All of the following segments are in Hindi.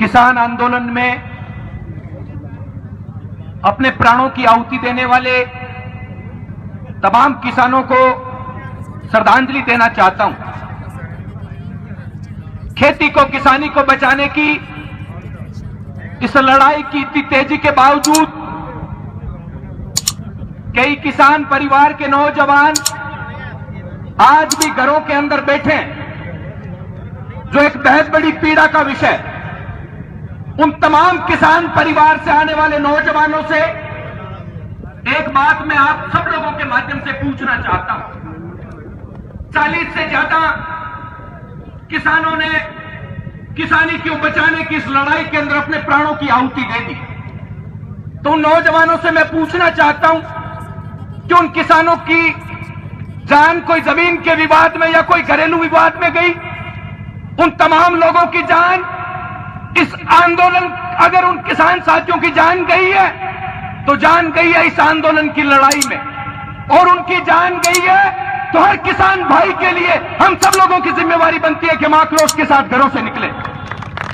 किसान आंदोलन में अपने प्राणों की आहुति देने वाले तमाम किसानों को श्रद्धांजलि देना चाहता हूं। खेती को, किसानी को बचाने की इस लड़ाई की इतनी तेजी के बावजूद कई किसान परिवार के नौजवान आज भी घरों के अंदर बैठे हैं, जो एक बेहद बड़ी पीड़ा का विषय। उन तमाम किसान परिवार से आने वाले नौजवानों से एक बात मैं आप सब लोगों के माध्यम से पूछना चाहता हूं। 40 से ज्यादा किसानों ने किसानी को बचाने की इस लड़ाई के अंदर अपने प्राणों की आहुति दे दी। तो उन नौजवानों से मैं पूछना चाहता हूं कि उन किसानों की जान कोई जमीन के विवाद में या कोई घरेलू विवाद में गई? उन तमाम लोगों की जान इस आंदोलन, अगर उन किसान साथियों की जान गई है तो जान गई है इस आंदोलन की लड़ाई में, और उनकी जान गई है तो हर किसान भाई के लिए हम सब लोगों की जिम्मेवारी बनती है कि हम आक्रोश के साथ घरों से निकले।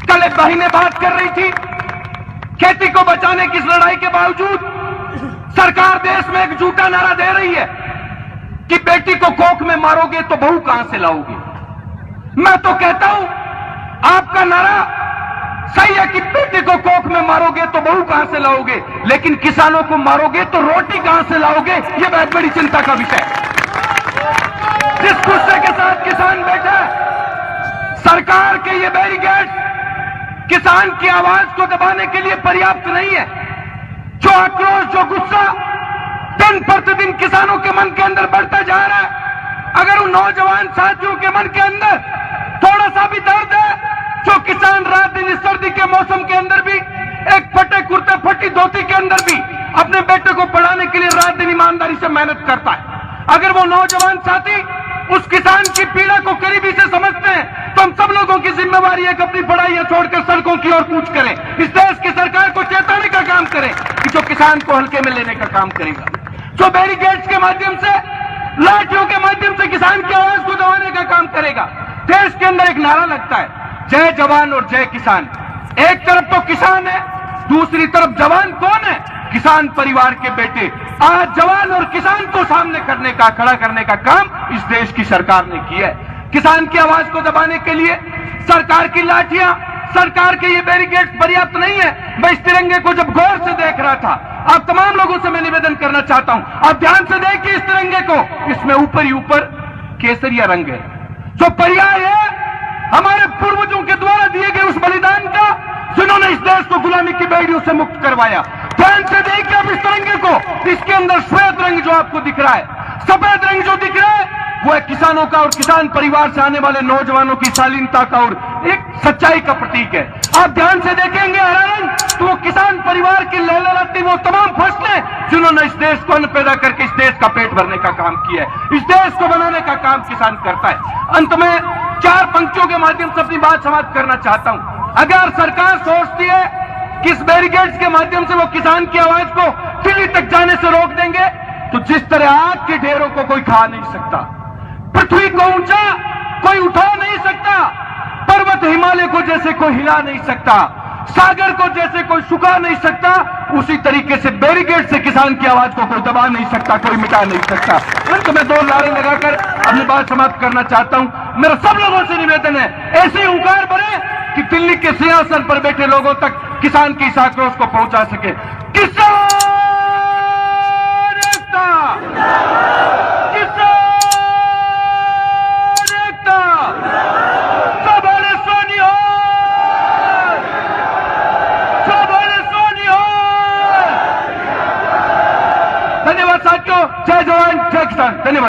कल एक भाई ने बात कर रही थी, खेती को बचाने की इस लड़ाई के बावजूद सरकार देश में एक झूठा नारा दे रही है कि बेटी को कोख में मारोगे तो बहू कहां से लाओगे। मैं तो कहता हूं आपका नारा सही है कि बेटी को कोख में मारोगे तो बहू कहां से लाओगे, लेकिन किसानों को मारोगे तो रोटी कहां से लाओगे, यह बहुत बड़ी चिंता का विषय है। जिस गुस्से के साथ किसान बैठा है, सरकार के ये बैरिकेड किसान की आवाज को दबाने के लिए पर्याप्त नहीं है। जो आक्रोश, जो गुस्सा दिन प्रतिदिन किसानों के मन के अंदर बढ़ता जा रहा है, अगर उन नौजवान साथियों के मन के अंदर थोड़ा सा भी दर्द है, जो किसान रात दिन इस सर्दी के मौसम के अंदर भी एक फटे कुर्ते फटी धोती के अंदर भी अपने बेटे को पढ़ाने के लिए रात दिन ईमानदारी से मेहनत करता है, अगर वो नौजवान साथी उस किसान की पीड़ा को करीबी से समझते हैं, तो हम सब लोगों की जिम्मेवारी है कि अपनी पढ़ाइयां छोड़कर सड़कों की ओर कूच करें। इस देश की सरकार को चेताने का काम करें कि जो किसान को हल्के में लेने का काम करेगा, जो बैरिकेड्स के माध्यम से, लाठियों के माध्यम से किसान की आवाज को दबाने का काम करेगा। देश के अंदर एक नारा लगता है, जय जवान और जय किसान। एक तरफ तो किसान है, दूसरी तरफ जवान कौन है? किसान परिवार के बेटे। आज जवान और किसान को सामने करने का, खड़ा करने का काम इस देश की सरकार ने किया है। किसान की आवाज को दबाने के लिए सरकार की लाठियां, सरकार के ये बैरिकेड पर्याप्त नहीं है। मैं इस तिरंगे को जब गौर से देख रहा था, आप तमाम लोगों से मैं निवेदन करना चाहता हूं, आप ध्यान से देखिए इस तिरंगे को। इसमें ऊपर ही ऊपर केसरिया रंग है, जो पर्याय है हमारे पूर्वजों के द्वारा दिए गए उस बलिदान का, जिन्होंने इस देश को गुलामी की बेड़ियों से मुक्त करवाया। ध्यान से देखिए आप इस तिरंगे को, इसके अंदर श्वेत रंग जो आपको दिख रहा है, सफेद रंग जो दिख रहा है, वो है किसानों का और किसान परिवार से आने वाले नौजवानों की शालीनता का और एक सच्चाई का प्रतीक है। आप ध्यान से देखेंगे हरा रंग, तो वो किसान परिवार की लहलहाती वो तमाम फसलें जिन्होंने इस देश को अन्न पैदा करके इस देश का पेट भरने का काम किया है, इस देश को बनाने का काम किसान करता है। अंत में 4 पंक्तियों के माध्यम से अपनी बात समाप्त करना चाहता हूं। अगर सरकार सोचती है कि इस बैरिकेड्स के माध्यम से वो किसान की आवाज को दिल्ली तक जाने से रोक देंगे, तो जिस तरह आग के ढेरों को कोई खा नहीं सकता, पृथ्वी को ऊंचा कोई उठा नहीं सकता, पर्वत हिमालय को जैसे कोई हिला नहीं सकता, सागर को जैसे कोई सुखा नहीं सकता, उसी तरीके से बैरिकेड से किसान की आवाज को कोई दबा नहीं सकता, कोई मिटा नहीं सकता। अंत में 2 नारे लगाकर अपनी बात समाप्त करना चाहता हूं। मेरा सब लोगों से निवेदन है, ऐसे हुंकार भरे कि दिल्ली के सिंहासन पर बैठे लोगों तक किसान की इस आक्रोश को पहुंचा सके। किसान एकता, किसान एकता, सबले सोनिया, सबले सोनिया। धन्यवाद साथियों, जय जवान जय किसान। धन्यवाद।